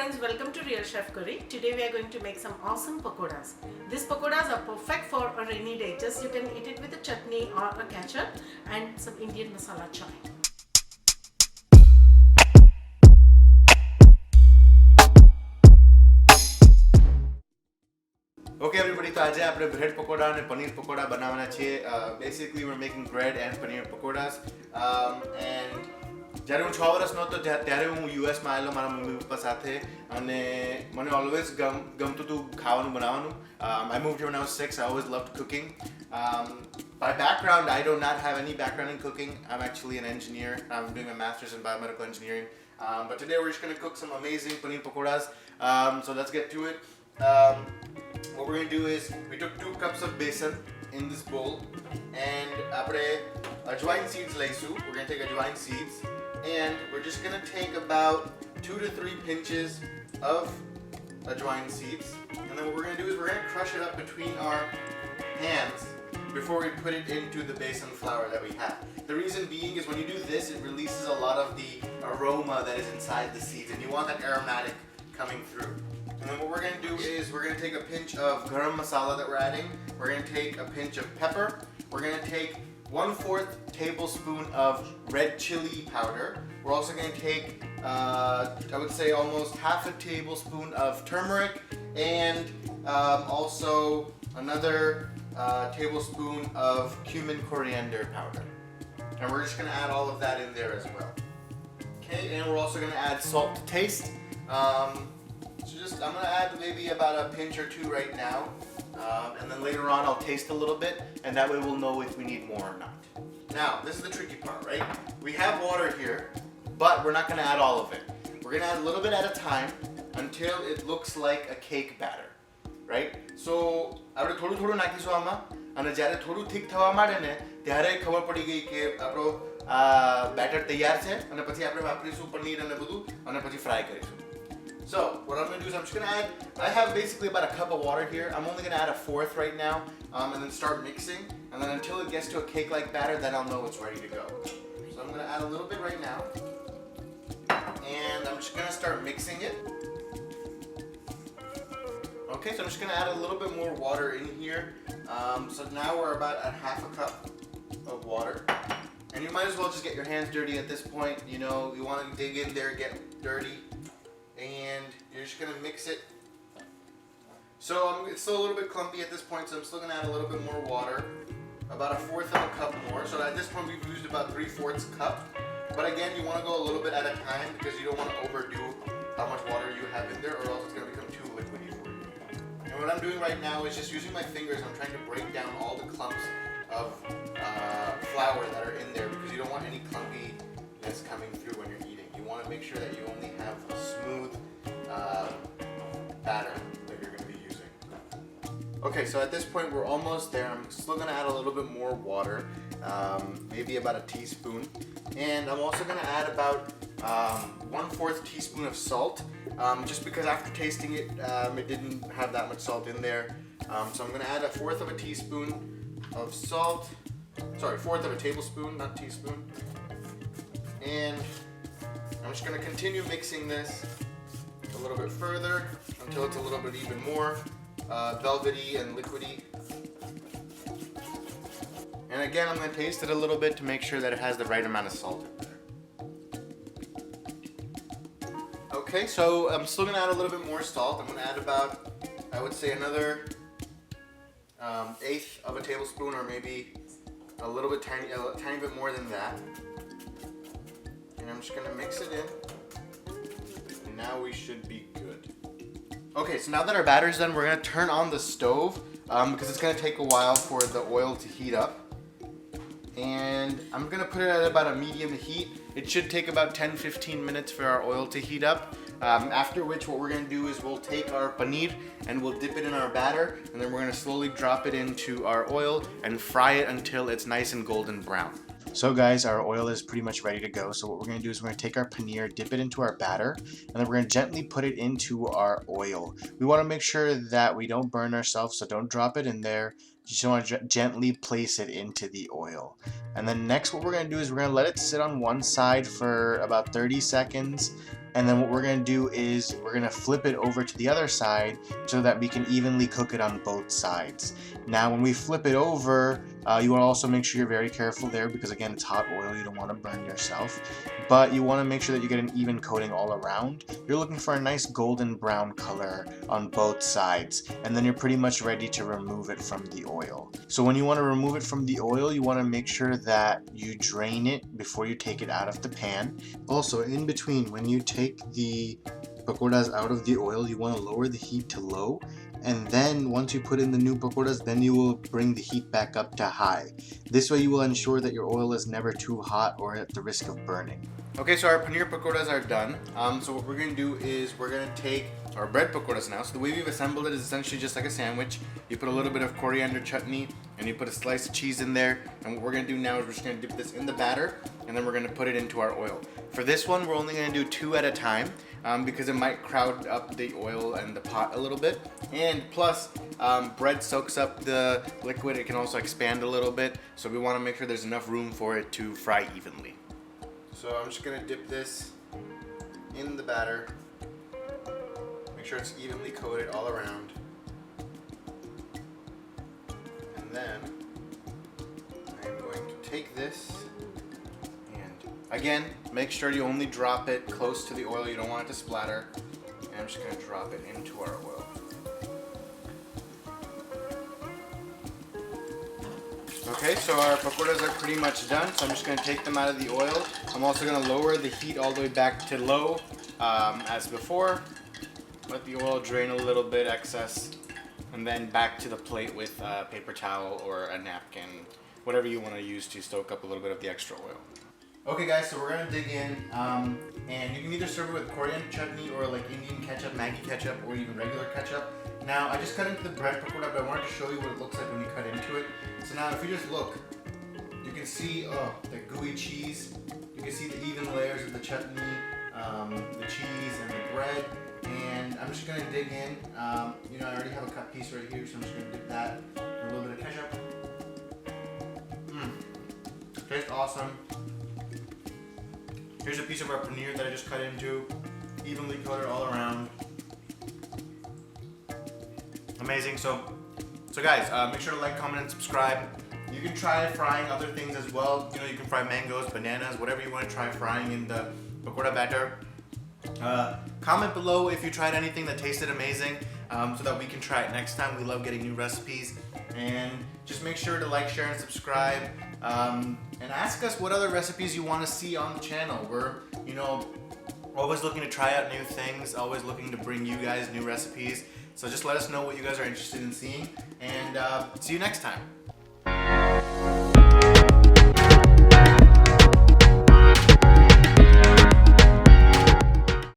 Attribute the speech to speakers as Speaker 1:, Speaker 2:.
Speaker 1: friends, welcome to Real Chef Curry. Today we are going to make some awesome pakoras. These pakoras are perfect for a rainy day. Just you can eat it with a chutney or a ketchup and some Indian masala chai.
Speaker 2: Okay everybody, तो आज આપણે bread pakoda અને paneer pakoda બનાવવાના છે. Basically we're making bread and paneer pakoras. And જ્યારે હું 6 વર્ષનો હતો ત્યારે હું US માં આવેલો મારા મમ્મી પપ્પા સાથે અને મને always ગમતું હતું ખાવાનું બનાવવાનું. I moved here when I was 6. I always loved cooking. By background, I do not have any background in cooking. I'm actually an engineer. I'm doing a master's in biomedical engineering. But today we're just going to cook some amazing paneer pakoras. So let's get to it. What we're going to do is, we took 2 cups of besan in this bowl and apne ajwain seeds laisu. We're going to take ajwain seeds and we're just going to take about 2 to 3 pinches of ajwain seeds, and then what we're going to do is we're going to crush it up between our hands before we put it into the besan flour that we have. The reason being is when you do this, it releases a lot of the aroma that is inside the seeds, and you want that aromatic coming through. And then what we're going to do is we're going to take a pinch of garam masala that we're adding. We're going to take a pinch of pepper. We're going to take 1/4 tablespoon of red chili powder. We're also going to take, I would say almost half a tablespoon of turmeric and also another tablespoon of cumin coriander powder. And we're just going to add all of that in there as well. Okay, and we're also going to add salt to taste. I'm going to add maybe about a pinch or 2 right now, and then later on I'll taste a little bit, and that way we'll know if we need more or not. Now, this is the tricky part, right? We have water here, but we're not going to add all of it. We're going to add a little bit at a time until it looks like a cake batter, right? So, આપણે થોડું થોડું નાખીશું આમાં, અને જ્યારે થોડું thick થવા માંડે ને ત્યારે ખબર પડી ગઈ કે આપણો બેટર તૈયાર છે, અને પછી આપણે વાપરીશું પનીર અને બધું, અને પછી ફ્રાય કરીશું. So, what I'm going to do is I'm just going to add, I have basically about a cup of water here. I'm only going to add a 1/4 right now, and then start mixing. And then until it gets to a cake-like batter, then I'll know it's ready to go. So I'm going to add a little bit right now. And I'm just going to start mixing it. Okay, so I'm just going to add a little bit more water in here. So now we're about at half a cup of water. And you might as well just get your hands dirty at this point. You know, you want to dig in there, get dirty. And you're just going to mix it. So it's still a little bit clumpy at this point, so I'm still going to add a little bit more water. About a 1/4 of a cup more. So at this point we've used about 3/4 cup. But again, you want to go a little bit at a time because you don't want to overdo how much water you have in there, or else it's going to become too liquidy for you. And what I'm doing right now is just using my fingers. I'm trying to break down all the clumps of flour that are in there, because you don't want any clumpiness coming through when you're eating. You want to make sure that you only have a smooth batter that you're going to be using. Okay, so at this point we're almost there. I'm still going to add a little bit more water, maybe about a teaspoon. And I'm also going to add about 1/4 teaspoon of salt, just because after tasting it, it didn't have that much salt in there. So I'm going to add a 1/4 of a teaspoon of salt. Sorry, 1/4 of a tablespoon, not teaspoon. And I'm just going to continue mixing this a little bit further until it's a little bit even more velvety and liquidy. And again, I'm going to taste it a little bit to make sure that it has the right amount of salt in there. Okay, so I'm still going to add a little bit more salt. I'm going to add about, I would say, another 1/8 of a tablespoon, or maybe a little bit tiny bit more than that. And I'm just going to mix it in. And now we should be good. Okay, so now that our batter's done, we're going to turn on the stove, because it's going to take a while for the oil to heat up. And I'm going to put it at about a medium heat. It should take about 10-15 minutes for our oil to heat up. After which, what we're going to do is we'll take our paneer and we'll dip it in our batter, and then we're going to slowly drop it into our oil and fry it until it's nice and golden brown. So guys, our oil is pretty much ready to go. So what we're going to do is we're going to take our paneer, dip it into our batter, and then we're going to gently put it into our oil. We want to make sure that we don't burn ourselves, so don't drop it in there. You just want to gently place it into the oil. And then next what we're going to do is we're going to let it sit on one side for about 30 seconds. And then what we're gonna do is we're gonna flip it over to the other side so that we can evenly cook it on both sides. Now when we flip it over, you want to also make sure you're very careful there because again it's hot oil, you don't want to burn yourself. But you want to make sure that you get an even coating all around. You're looking for a nice golden brown color on both sides, and then you're pretty much ready to remove it from the oil. So when you want to remove it from the oil, you want to make sure that you drain it before you take it out of the pan. Also, in between, when you take the pakoras out of the oil, you want to lower the heat to low, and then once you put in the new pakoras, then you will bring the heat back up to high. This way you will ensure that your oil is never too hot or at the risk of burning. Okay, so our paneer pakoras are done. So what we're going to do is we're going to take our bread pakoras now. So the way we've assembled it is essentially just like a sandwich. You put a little bit of coriander chutney and you put a slice of cheese in there. And what we're going to do now is we're just going to dip this in the batter and then we're going to put it into our oil. For this one, we're only going to do 2 at a time because it might crowd up the oil and the pot a little bit. And plus, bread soaks up the liquid. It can also expand a little bit. So we want to make sure there's enough room for it to fry evenly. So I'm just going to dip this in the batter. Make sure it's evenly coated all around. And then I'm going to take this and again, make sure you only drop it close to the oil. You don't want it to splatter. And I'm just going to drop it into our oil. Okay, so our pakoras are pretty much done, so I'm just going to take them out of the oil. I'm also going to lower the heat all the way back to low as before. Let the oil drain a little bit excess, and then back to the plate with a paper towel or a napkin, whatever you want to use to soak up a little bit of the extra oil. Okay guys, so we're going to dig in, and you can either serve it with coriander chutney or like Indian ketchup, Maggi ketchup, or even regular ketchup. Now, I just cut into the bread pakora, but I wanted to show you what it looks like when you cut into it. So now, if you just look, you can see the gooey cheese. You can see the even layers of the chutney, the cheese, and the bread. And I'm just going to dig in. You know, I already have a cut piece right here, so I'm just going to dip that in a little bit of ketchup. Tastes awesome. Here's a piece of our paneer that I just cut into, evenly coated all around. Amazing. So guys, make sure to like, comment, and subscribe. You can try frying other things as well. You know, you can fry mangoes, bananas, whatever you want to try frying in the pakora batter. Comment below if you tried anything that tasted amazing, so that we can try it next time. We love getting new recipes. And just make sure to like, share, and subscribe. And ask us what other recipes you want to see on the channel. We're, you know, always looking to try out new things, always looking to bring you guys new recipes. So just let us know what you guys are interested in seeing, and see you next time.